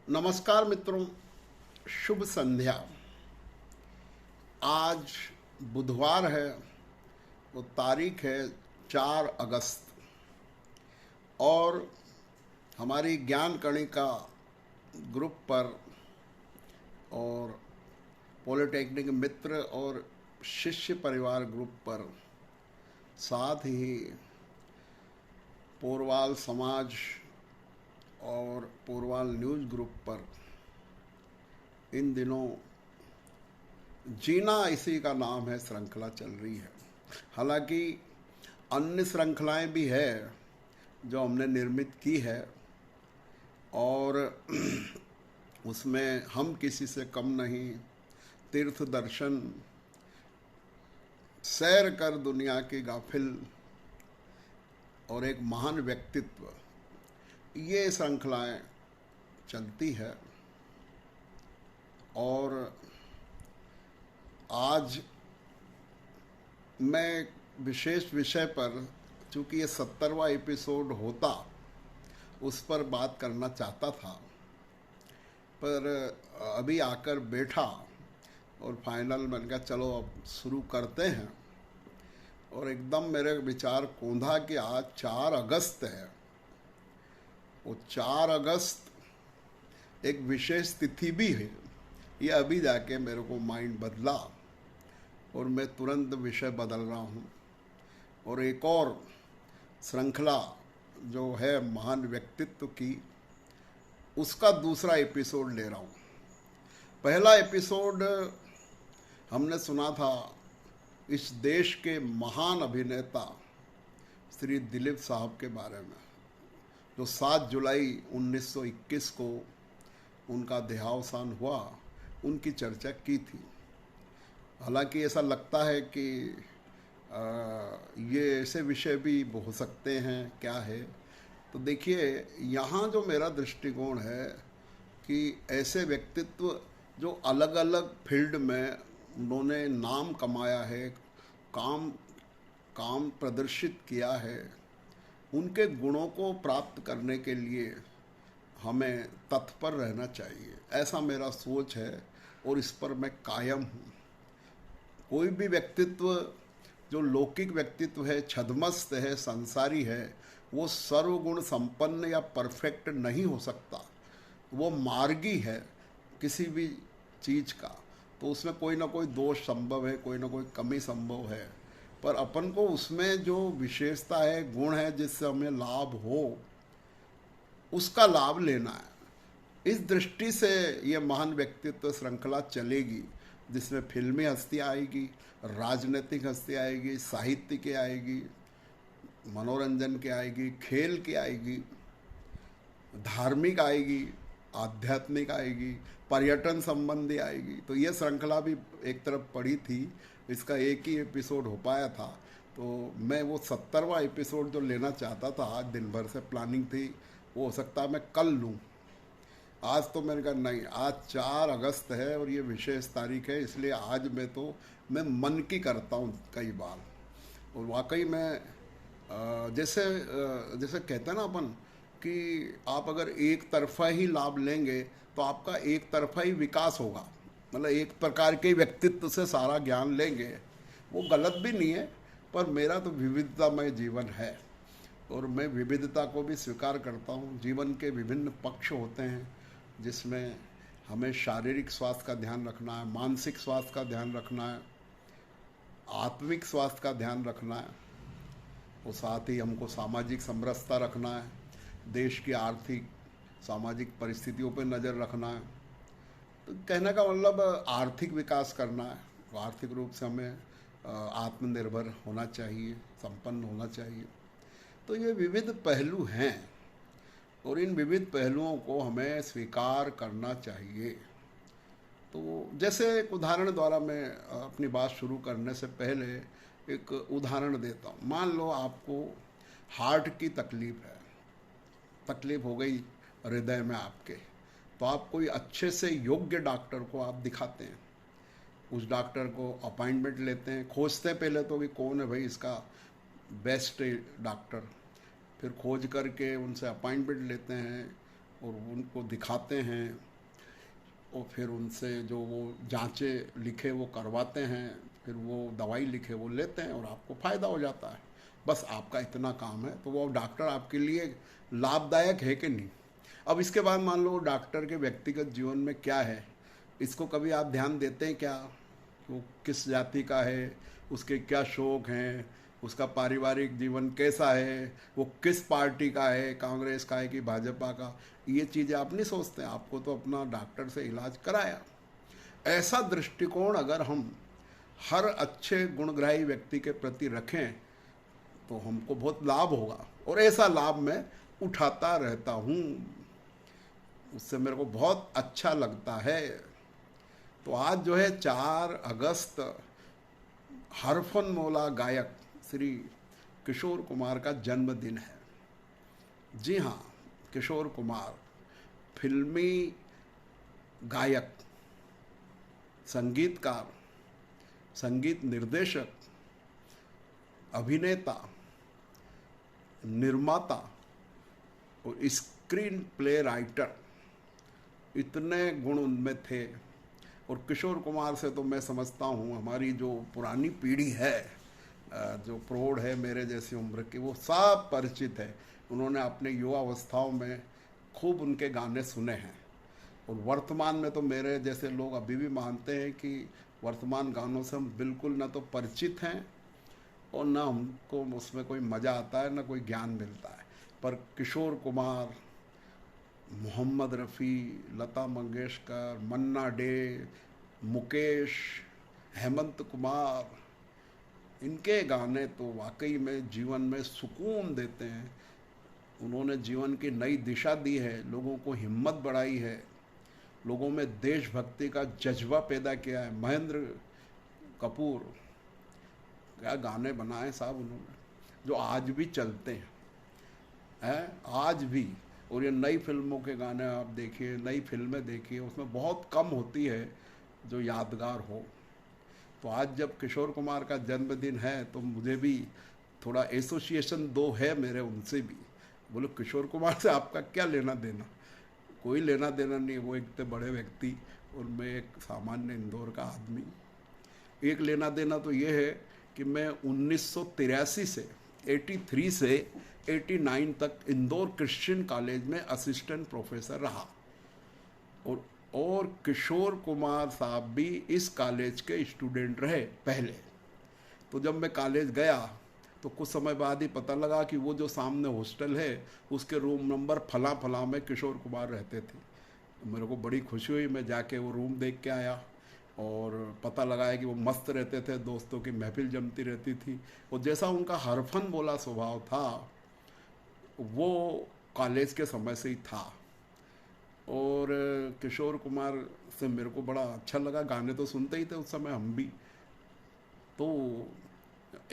नमस्कार मित्रों, शुभ संध्या। आज बुधवार है, वो तारीख है 4 अगस्त और हमारी ज्ञान कणिका ग्रुप पर और पॉलिटेक्निक मित्र और शिष्य परिवार ग्रुप पर, साथ ही पोरवाल समाज और पोरवाल न्यूज़ ग्रुप पर इन दिनों जीना इसी का नाम है श्रृंखला चल रही है। हालांकि अन्य श्रृंखलाएं भी है जो हमने निर्मित की है और उसमें हम किसी से कम नहीं। तीर्थ दर्शन, सैर कर दुनिया की गाफिल और एक महान व्यक्तित्व, ये श्रृंखलाएं चलती है। और आज मैं विशेष विषय पर, चूँकि ये 70वां एपिसोड होता, उस पर बात करना चाहता था, पर अभी आकर बैठा और फाइनल मैंने कहा चलो अब शुरू करते हैं। और एकदम मेरे विचार कौंधा कि आज 4 अगस्त है। वो 4 अगस्त एक विशेष तिथि भी है। ये अभी जाके मेरे को माइंड बदला और मैं तुरंत विषय बदल रहा हूँ और एक और श्रृंखला जो है महान व्यक्तित्व की, उसका दूसरा एपिसोड ले रहा हूँ। पहला एपिसोड हमने सुना था इस देश के महान अभिनेता श्री दिलीप साहब के बारे में, जो 7 जुलाई 1921 को उनका देहावसान हुआ, उनकी चर्चा की थी। हालांकि ऐसा लगता है कि ये ऐसे विषय भी हो सकते हैं, क्या है। तो देखिए, यहाँ जो मेरा दृष्टिकोण है कि ऐसे व्यक्तित्व जो अलग अलग फील्ड में उन्होंने नाम कमाया है, काम प्रदर्शित किया है, उनके गुणों को प्राप्त करने के लिए हमें तत्पर रहना चाहिए, ऐसा मेरा सोच है और इस पर मैं कायम हूँ। कोई भी व्यक्तित्व जो लौकिक व्यक्तित्व है, छद्मस्त है, संसारी है, वो सर्वगुण संपन्न या परफेक्ट नहीं हो सकता। वो मार्गी है किसी भी चीज़ का, तो उसमें कोई ना कोई दोष संभव है, कोई ना कोई कमी संभव है, पर अपन को उसमें जो विशेषता है, गुण है, जिससे हमें लाभ हो, उसका लाभ लेना है। इस दृष्टि से ये महान व्यक्तित्व श्रृंखला चलेगी, जिसमें फिल्मी हस्तियाँ आएगी, राजनीतिक हस्तियाँ आएगी, साहित्य की आएगी, मनोरंजन की आएगी, खेल की आएगी, धार्मिक आएगी, आध्यात्मिक आएगी, पर्यटन संबंधी आएगी। तो ये श्रृंखला भी एक तरफ पड़ी थी, इसका एक ही एपिसोड हो पाया था। तो मैं वो 70वां एपिसोड जो लेना चाहता था, आज दिन भर से प्लानिंग थी, वो हो सकता है मैं कल लूँ। आज तो मैंने कहा नहीं, आज 4 अगस्त है और ये विशेष तारीख है, इसलिए आज मैं मन की करता हूँ कई बार। और वाकई में जैसे कहते हैं ना अपन कि आप अगर एक तरफा ही लाभ लेंगे तो आपका एक तरफा ही विकास होगा। मतलब एक प्रकार के व्यक्तित्व से सारा ज्ञान लेंगे, वो गलत भी नहीं है, पर मेरा तो विविधतामय जीवन है और मैं विविधता को भी स्वीकार करता हूँ। जीवन के विभिन्न पक्ष होते हैं, जिसमें हमें शारीरिक स्वास्थ्य का ध्यान रखना है, मानसिक स्वास्थ्य का ध्यान रखना है, आत्मिक स्वास्थ्य का ध्यान रखना है, और साथ ही हमको सामाजिक समरसता रखना है, देश की आर्थिक सामाजिक परिस्थितियों पर नज़र रखना है। तो कहने का मतलब आर्थिक विकास करना है, आर्थिक रूप से हमें आत्मनिर्भर होना चाहिए, संपन्न होना चाहिए। तो ये विविध पहलू हैं और इन विविध पहलुओं को हमें स्वीकार करना चाहिए। तो जैसे एक उदाहरण द्वारा मैं अपनी बात शुरू करने से पहले एक उदाहरण देता हूँ। मान लो आपको हार्ट की तकलीफ हो गई हृदय में आपके, तो आप कोई अच्छे से योग्य डॉक्टर को आप दिखाते हैं, उस डॉक्टर को अपॉइंटमेंट लेते हैं, खोजते हैं पहले तो कि कौन है भाई इसका बेस्ट डॉक्टर, फिर खोज करके उनसे अपॉइंटमेंट लेते हैं, और उनको दिखाते हैं, और फिर उनसे जो वो जांचें लिखे वो करवाते हैं, फिर वो दवाई लिखे वो लेते हैं और आपको फ़ायदा हो जाता है। बस आपका इतना काम है। तो वो डॉक्टर आपके लिए लाभदायक है कि नहीं। अब इसके बाद मान लो डॉक्टर के व्यक्तिगत जीवन में क्या है, इसको कभी आप ध्यान देते हैं क्या? वो किस जाति का है, उसके क्या शौक हैं, उसका पारिवारिक जीवन कैसा है, वो किस पार्टी का है, कांग्रेस का है कि भाजपा का, ये चीज़ें आप नहीं सोचते। आपको तो अपना डॉक्टर से इलाज कराया। ऐसा दृष्टिकोण अगर हम हर अच्छे गुणग्राही व्यक्ति के प्रति रखें तो हमको बहुत लाभ होगा, और ऐसा लाभ मैं उठाता रहता हूँ, उससे मेरे को बहुत अच्छा लगता है। तो आज जो है 4 अगस्त हरफनमौला गायक श्री किशोर कुमार का जन्मदिन है। जी हाँ, किशोर कुमार फिल्मी गायक, संगीतकार, संगीत निर्देशक, अभिनेता, निर्माता और स्क्रीन प्ले राइटर, इतने गुण उनमें थे। और किशोर कुमार से तो मैं समझता हूँ हमारी जो पुरानी पीढ़ी है, जो प्रौढ़ है मेरे जैसी उम्र की, वो सब परिचित है। उन्होंने अपने युवावस्थाओं में खूब उनके गाने सुने हैं। और वर्तमान में तो मेरे जैसे लोग अभी भी मानते हैं कि वर्तमान गानों से हम बिल्कुल ना तो परिचित हैं और ना हमको उसमें कोई मज़ा आता है, ना कोई ज्ञान मिलता है। पर किशोर कुमार, मोहम्मद रफ़ी, लता मंगेशकर, मन्ना डे, मुकेश, हेमंत कुमार, इनके गाने तो वाकई में जीवन में सुकून देते हैं। उन्होंने जीवन की नई दिशा दी है, लोगों को हिम्मत बढ़ाई है, लोगों में देशभक्ति का जज्बा पैदा किया है। महेंद्र कपूर, क्या गाने बनाए साहब उन्होंने, जो आज भी चलते हैं आज भी। और ये नई फिल्मों के गाने आप देखिए, नई फिल्में देखिए, उसमें बहुत कम होती है जो यादगार हो। तो आज जब किशोर कुमार का जन्मदिन है तो मुझे भी थोड़ा एसोसिएशन दो है मेरे उनसे भी। बोलो किशोर कुमार से आपका क्या लेना देना? कोई लेना देना नहीं, वो एक तो बड़े व्यक्ति और मैं एक सामान्य इंदौर का आदमी। एक लेना देना तो ये है कि मैं 1983 से 83 से 89 तक इंदौर क्रिश्चियन कॉलेज में असिस्टेंट प्रोफेसर रहा, और किशोर कुमार साहब भी इस कॉलेज के स्टूडेंट रहे पहले। तो जब मैं कॉलेज गया तो कुछ समय बाद ही पता लगा कि वो जो सामने हॉस्टल है उसके रूम नंबर फला फला में किशोर कुमार रहते थे। तो मेरे को बड़ी खुशी हुई, मैं जाके वो रूम देख के आया और पता लगाया कि वो मस्त रहते थे, दोस्तों की महफिल जमती रहती थी। और जैसा उनका हरफन बोला स्वभाव था वो कॉलेज के समय से ही था। और किशोर कुमार से मेरे को बड़ा अच्छा लगा, गाने तो सुनते ही थे उस समय हम भी। तो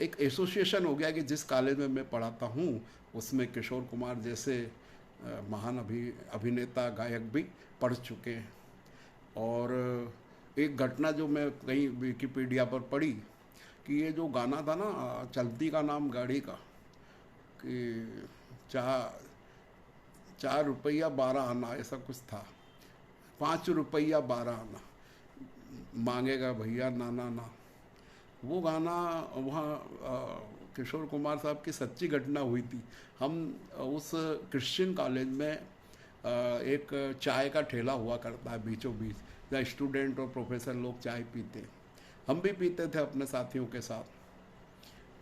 एक एसोसिएशन हो गया कि जिस कॉलेज में मैं पढ़ाता हूँ उसमें किशोर कुमार जैसे महान अभिनेता गायक भी पढ़ चुके हैं। और एक घटना जो मैं कहीं विकिपीडिया पर पढ़ी कि ये जो गाना था ना, चलती का नाम गाड़ी का, कि 4 रुपया 12 आना ऐसा कुछ था, 5 रुपया 12 आना मांगेगा भैया नाना ना, वो गाना वहाँ किशोर कुमार साहब की सच्ची घटना हुई थी। हम उस क्रिश्चियन कॉलेज में एक चाय का ठेला हुआ करता है बीचों बीच, जहाँ स्टूडेंट और प्रोफेसर लोग चाय पीते, हम भी पीते थे अपने साथियों के साथ।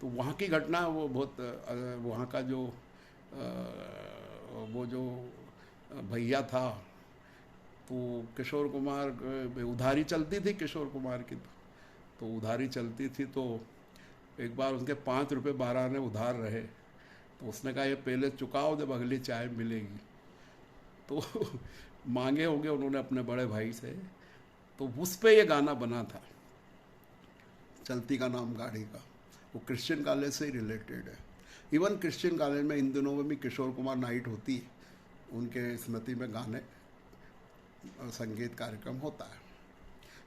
तो वहाँ की घटना वो बहुत वहाँ का जो वो जो भैया था, तो किशोर कुमार उधारी चलती थी किशोर कुमार की, तो उधारी चलती थी। तो एक बार उनके 5 रुपये 12 आने उधार रहे, तो उसने कहा ये पहले चुकाओ जब अगली चाय मिलेगी। तो मांगे होंगे उन्होंने अपने बड़े भाई से, तो उस पर ये गाना बना था चलती का नाम गाड़ी का। वो क्रिश्चियन कॉलेज से ही रिलेटेड है। इवन क्रिश्चियन कॉलेज में इन दिनों में भी किशोर कुमार नाइट होती है, उनके स्मृति में गाने संगीत कार्यक्रम होता है।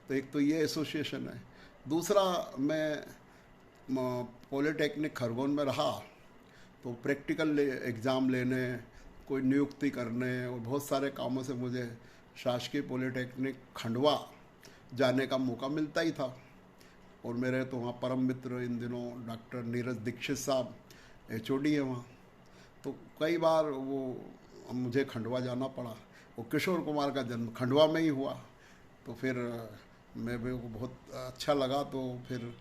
तो एक तो ये एसोसिएशन है। दूसरा, मैं पॉलिटेक्निक खरगोन में रहा तो प्रैक्टिकल एग्ज़ाम लेने, कोई नियुक्ति करने और बहुत सारे कामों से मुझे शासकीय पॉलिटेक्निक खंडवा जाने का मौका मिलता ही था। और मेरे तो वहाँ परम मित्र इन दिनों डॉक्टर नीरज दीक्षित साहब HOD है वहाँ, तो कई बार वो मुझे खंडवा जाना पड़ा। और किशोर कुमार का जन्म खंडवा में ही हुआ, तो फिर मेरे को बहुत अच्छा लगा। तो फिर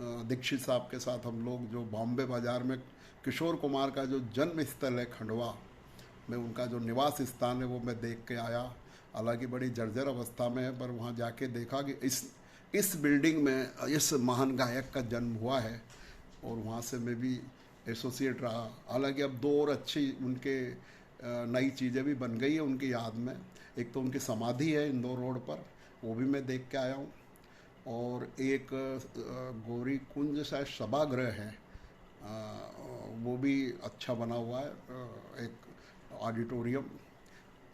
दीक्षित साहब के साथ हम लोग जो बॉम्बे बाज़ार में किशोर कुमार का जो जन्म स्थल है खंडवा में, उनका जो निवास स्थान है वो मैं देख के आया। हालांकि बड़ी जर्जर अवस्था में है, पर वहाँ जाके देखा कि इस बिल्डिंग में इस महान गायक का जन्म हुआ है। और वहाँ से मैं भी एसोसिएट रहा। हालांकि अब 2 और अच्छी उनके नई चीज़ें भी बन गई है उनकी याद में। एक तो उनकी समाधि है इंदौर रोड पर, वो भी मैं देख के आया हूँ। और एक गौरी कुंज शायद सभागृह है, वो भी अच्छा बना हुआ है, एक ऑडिटोरियम।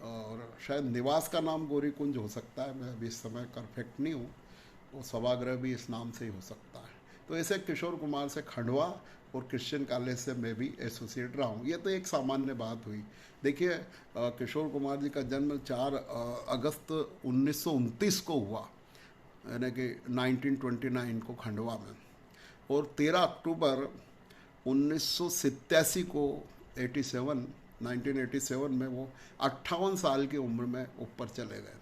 और शायद निवास का नाम गौरी कुंज हो सकता है, मैं अभी इस समय परफेक्ट नहीं हूँ। वो सभागृह भी इस नाम से ही हो सकता है। तो ऐसे किशोर कुमार से खंडवा और क्रिश्चियन कॉलेज से मैं भी एसोसिएट रहा हूँ। ये तो एक सामान्य बात हुई। देखिए, किशोर कुमार जी का जन्म 4 अगस्त 1929 को हुआ, यानी कि 1929 को खंडवा में। और 13 अक्टूबर 1987 को 1987 में वो 58 साल की उम्र में ऊपर चले गए।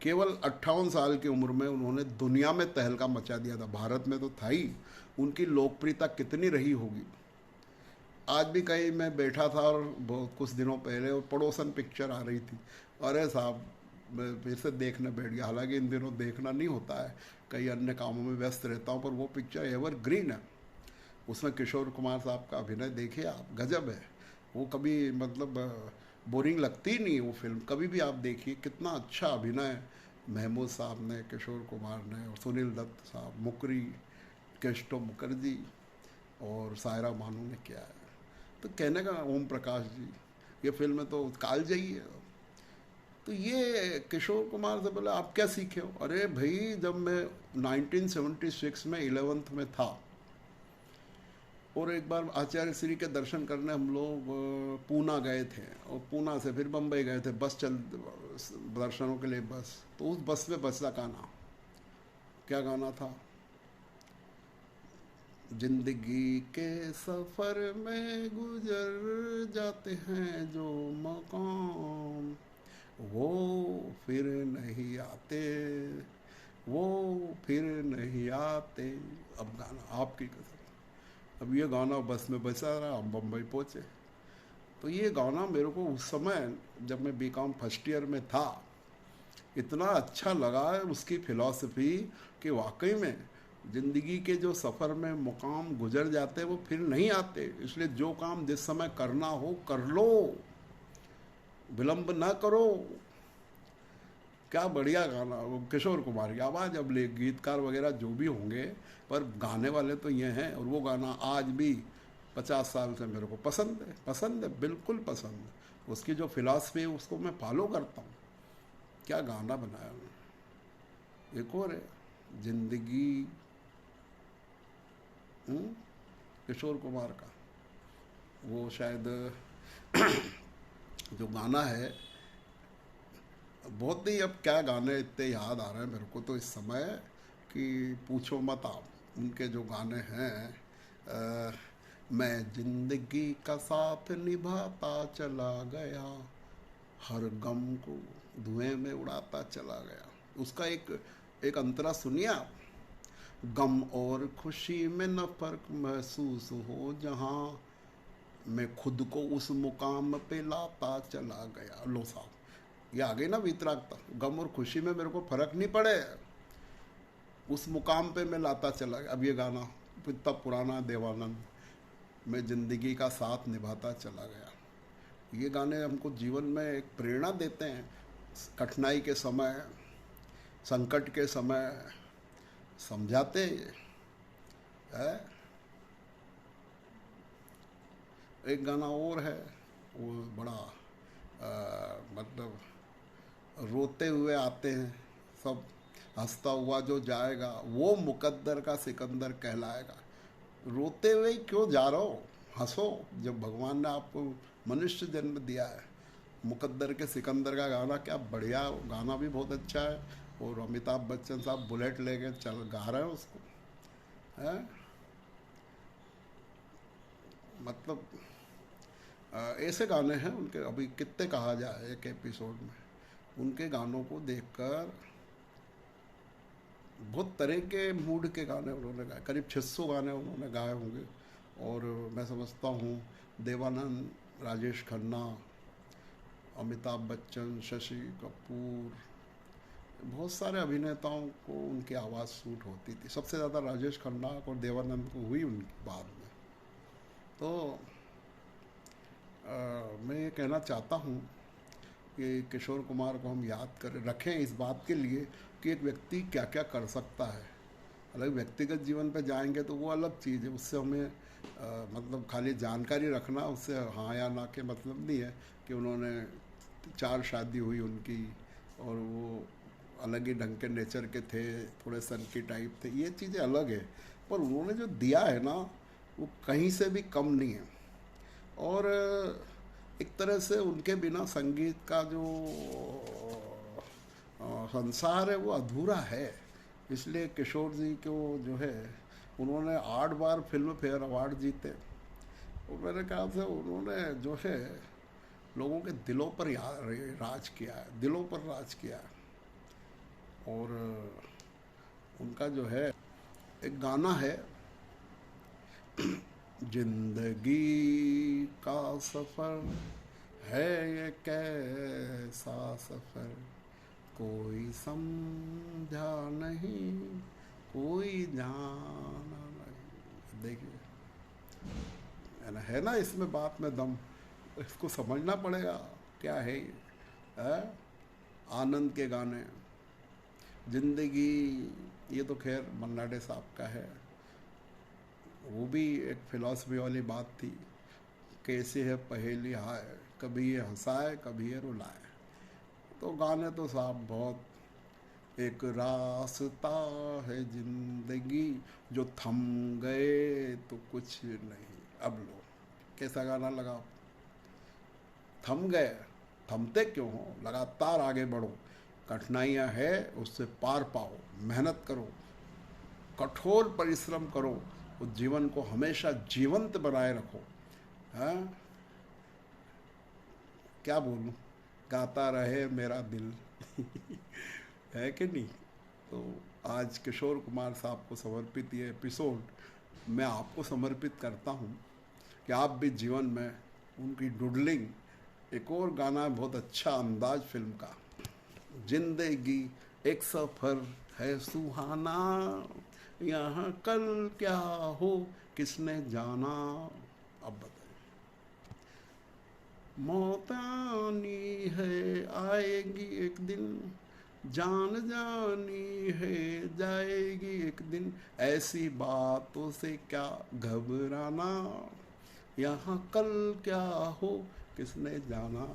केवल 58 साल की उम्र में उन्होंने दुनिया में तहलका मचा दिया था। भारत में तो था ही, उनकी लोकप्रियता कितनी रही होगी। आज भी कहीं मैं बैठा था और बहुत कुछ दिनों पहले और पड़ोसन पिक्चर आ रही थी, अरे साहब मैं फिर से देखने बैठ गया। हालांकि इन दिनों देखना नहीं होता है, कई अन्य कामों में व्यस्त रहता हूँ, पर वो पिक्चर एवर ग्रीन है। उसमें किशोर कुमार साहब का अभिनय देखिए आप, गजब है। वो कभी मतलब बोरिंग लगती नहीं वो फिल्म, कभी भी आप देखिए कितना अच्छा अभिनय महमूद साहब ने, किशोर कुमार ने और सुनील दत्त साहब, मुकरी, केस्टो मुखर्जी और सायरा बानू ने किया है। तो कहने का ओम प्रकाश जी, ये फिल्म तो कालजयी है। तो ये किशोर कुमार से बोले आप क्या सीखे हो? अरे भाई, जब मैं 1976 में 11th में था और एक बार आचार्य श्री के दर्शन करने हम लोग पूना गए थे, और पूना से फिर बम्बई गए थे, बस चल दर्शनों के लिए बस। तो उस बस में बसा गाना, क्या गाना था? जिंदगी के सफर में गुजर जाते हैं जो मकाम, वो फिर नहीं आते, वो फिर नहीं आते। अब गाना आपकी कसम, अब ये गाना बस में बजा रहा, हम बम्बई पहुँचे। तो ये गाना मेरे को उस समय जब मैं BCom फर्स्ट ईयर में था इतना अच्छा लगा है, उसकी फिलॉसफी कि वाकई में ज़िंदगी के जो सफ़र में मुकाम गुजर जाते वो फिर नहीं आते। इसलिए जो काम जिस समय करना हो कर लो, विलंब ना करो। क्या बढ़िया गाना, वो किशोर कुमार की आवाज़। अब ले गीतकार वगैरह जो भी होंगे, पर गाने वाले तो ये हैं। और वो गाना आज भी 50 साल से मेरे को पसंद है, बिल्कुल पसंद है। उसकी जो फिलॉसफी है उसको मैं फॉलो करता हूँ। क्या गाना बनाया उन्होंने। एक और है जिंदगी, किशोर कुमार का, वो शायद जो गाना है बहुत ही, अब क्या गाने इतने याद आ रहे हैं मेरे को तो इस समय कि पूछो मत आप। उनके जो गाने हैं, मैं जिंदगी का साथ निभाता चला गया, हर गम को धुएं में उड़ाता चला गया। उसका एक अंतरा सुनिए आप। गम और खुशी में न फर्क महसूस हो जहाँ, मैं खुद को उस मुकाम पे लाता चला गया। लो साहब, ये आ गई ना वितरागता। गम और खुशी में मेरे को फर्क नहीं पड़े, उस मुकाम पे मैं लाता चला गया। अब ये गाना इतना पुराना, देवानंद, मैं जिंदगी का साथ निभाता चला गया। ये गाने हमको जीवन में एक प्रेरणा देते हैं। कठिनाई के समय, संकट के समय समझाते हैं ये है। एक गाना और है, वो बड़ा मतलब रोते हुए आते हैं सब, हंसता हुआ जो जाएगा वो मुकद्दर का सिकंदर कहलाएगा। रोते हुए क्यों जा रहे हो, हंसो। जब भगवान ने आपको मनुष्य जन्म दिया है मुकद्दर के सिकंदर का गाना क्या बढ़िया, गाना भी बहुत अच्छा है। और अमिताभ बच्चन साहब बुलेट लेके चल गा रहे हैं उसको, है मतलब ऐसे गाने हैं उनके। अभी कितने कहा जाए एक एपिसोड में, उनके गानों को देखकर बहुत तरह के मूड के गाने उन्होंने गाए, करीब 600 गाने उन्होंने गाए होंगे। और मैं समझता हूँ देवानंद, राजेश खन्ना, अमिताभ बच्चन, शशि कपूर, बहुत सारे अभिनेताओं को उनकी आवाज़ सूट होती थी। सबसे ज़्यादा राजेश खन्ना और देवानंद को हुई उनकी बाद में। तो मैं ये कहना चाहता हूँ कि किशोर कुमार को हम याद करें, रखें इस बात के लिए कि एक व्यक्ति क्या क्या कर सकता है। अलग व्यक्तिगत जीवन पे जाएंगे तो वो अलग चीज़ है, उससे हमें मतलब खाली जानकारी रखना, उससे हाँ या ना के मतलब नहीं है कि उन्होंने 4 शादी हुई उनकी और वो अलग ही ढंग के नेचर के थे, थोड़े सन की टाइप थे, ये चीज़ें अलग है। पर उन्होंने जो दिया है ना, वो कहीं से भी कम नहीं है। और एक तरह से उनके बिना संगीत का जो संसार है वो अधूरा है। इसलिए किशोर जी को जो है, उन्होंने 8 बार फिल्म फेयर अवार्ड जीते और मेरे ख्याल से उन्होंने जो है लोगों के दिलों पर राज किया है, दिलों पर राज किया है। और उनका जो है एक गाना है, जिंदगी का सफ़र है ये कैसा सफ़र, कोई समझा नहीं, कोई जाना नहीं। देखिए है ना इसमें बात में दम, इसको समझना पड़ेगा क्या है ये, है? आनंद के गाने, जिंदगी, ये तो खैर मन्ना डे साहब का है। वो भी एक फिलॉसफी वाली बात थी, कैसे है पहेली हाय, कभी ये हंसाए कभी ये रुलाए। तो गाने तो साहब बहुत, एक रास्ता है जिंदगी जो थम गए तो कुछ नहीं, अब लो कैसा गाना लगा। थम गए, थमते क्यों हो, लगातार आगे बढ़ो, कठिनाइयाँ है उससे पार पाओ, मेहनत करो, कठोर परिश्रम करो, उस जीवन को हमेशा जीवंत बनाए रखो। हाँ, क्या बोलूँ, गाता रहे मेरा दिल है कि नहीं। तो आज किशोर कुमार साहब को समर्पित ये एपिसोड मैं आपको समर्पित करता हूँ कि आप भी जीवन में उनकी डुडलिंग, एक और गाना है बहुत अच्छा अंदाज फिल्म का, जिंदगी एक सफ़र है सुहाना, यहाँ कल क्या हो किसने जाना। अब बताइए, मौत आनी है आएगी एक दिन, जान जानी है जाएगी एक दिन, ऐसी बातों से क्या घबराना, यहाँ कल क्या हो किसने जाना,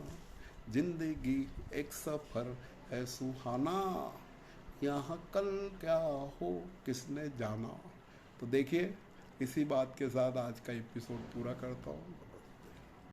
जिंदगी एक सफ़र है सुहाना, यहाँ कल क्या हो किसने जाना। तो देखिए, इसी बात के साथ आज का एपिसोड पूरा करता हूँ।